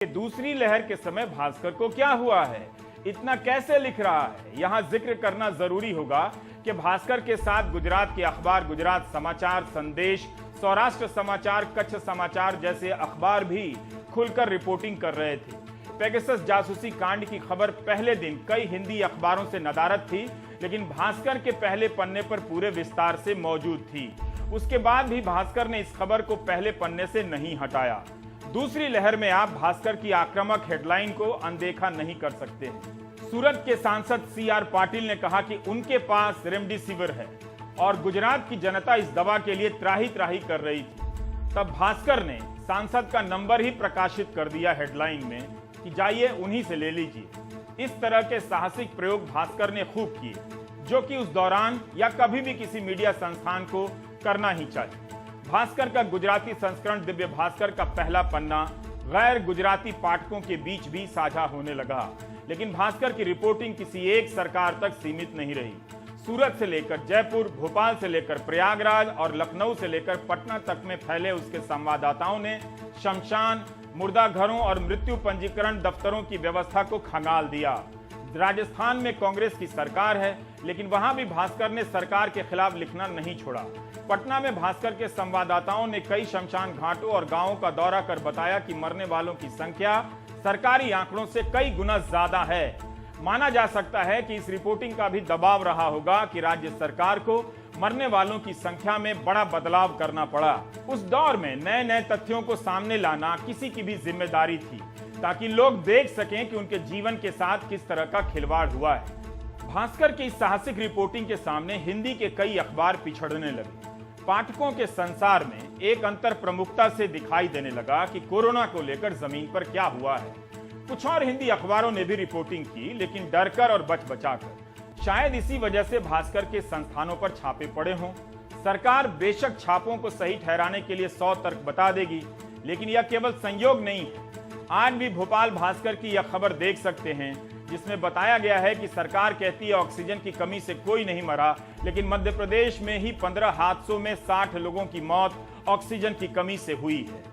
दूसरी लहर के समय भास्कर को क्या हुआ है, इतना कैसे लिख रहा है। यहां जिक्र करना जरूरी होगा कि भास्कर के साथ गुजरात के अखबार गुजरात समाचार, संदेश, सौराष्ट्र समाचार, कच्छ समाचार जैसे अखबार भी खुलकर रिपोर्टिंग कर रहे थे। पेगासस जासूसी कांड की खबर पहले दिन कई हिंदी अखबारों से नदारद थी, लेकिन भास्कर के पहले पन्ने पर पूरे विस्तार से मौजूद थी। उसके बाद भी भास्कर ने इस खबर को पहले पन्ने से नहीं हटाया। दूसरी लहर में आप भास्कर की आक्रामक हेडलाइन को अनदेखा नहीं कर सकते हैं। सूरत के सांसद CR पाटिल ने कहा कि उनके पास रेमडेसिविर है और गुजरात की जनता इस दवा के लिए त्राही त्राही कर रही थी। तब भास्कर ने सांसद का नंबर ही प्रकाशित कर दिया हेडलाइन में कि जाइए उन्हीं से ले लीजिए। इस तरह के साहसिक प्रयोग भास्कर ने खूब किए, जो कि उस दौरान या कभी भी किसी मीडिया संस्थान को करना ही चाहिए। भास्कर का गुजराती संस्करण दिव्य भास्कर का पहला पन्ना गैर गुजराती पाठकों के बीच भी साझा होने लगा, लेकिन भास्कर की रिपोर्टिंग किसी एक सरकार तक सीमित नहीं रही। सूरत से लेकर जयपुर, भोपाल से लेकर प्रयागराज और लखनऊ से लेकर पटना तक में फैले उसके संवाददाताओं ने शमशान, मुर्दाघरों और मृत्यु पंजीकरण दफ्तरों की व्यवस्था को खंगाल दिया। राजस्थान में कांग्रेस की सरकार है, लेकिन वहां भी भास्कर ने सरकार के खिलाफ लिखना नहीं छोड़ा। पटना में भास्कर के संवाददाताओं ने कई शमशान घाटों और गांवों का दौरा कर बताया कि मरने वालों की संख्या सरकारी आंकड़ों से कई गुना ज्यादा है। माना जा सकता है कि इस रिपोर्टिंग का भी दबाव रहा होगा कि राज्य सरकार को मरने वालों की संख्या में बड़ा बदलाव करना पड़ा। उस दौर में नए नए तथ्यों को सामने लाना किसी की भी जिम्मेदारी थी, ताकि लोग देख सकें कि उनके जीवन के साथ किस तरह का खिलवाड़ हुआ है। भास्कर की इस साहसिक रिपोर्टिंग के सामने हिंदी के कई अखबार पिछड़ने लगे। पाठकों के संसार में एक अंतर प्रमुखता से दिखाई देने लगा कि कोरोना को लेकर जमीन पर क्या हुआ है। कुछ और हिंदी अखबारों ने भी रिपोर्टिंग की, लेकिन डरकर और बच बचाकर। शायद इसी वजह से भास्कर के संस्थानों पर छापे पड़े हों। सरकार बेशक छापों को सही ठहराने के लिए 100 तर्क बता देगी, लेकिन यह केवल संयोग नहीं है। आज भी भोपाल भास्कर की यह खबर देख सकते हैं, जिसमें बताया गया है कि सरकार कहती है ऑक्सीजन की कमी से कोई नहीं मरा, लेकिन मध्य प्रदेश में ही 15 हादसों में 60 लोगों की मौत ऑक्सीजन की कमी से हुई है।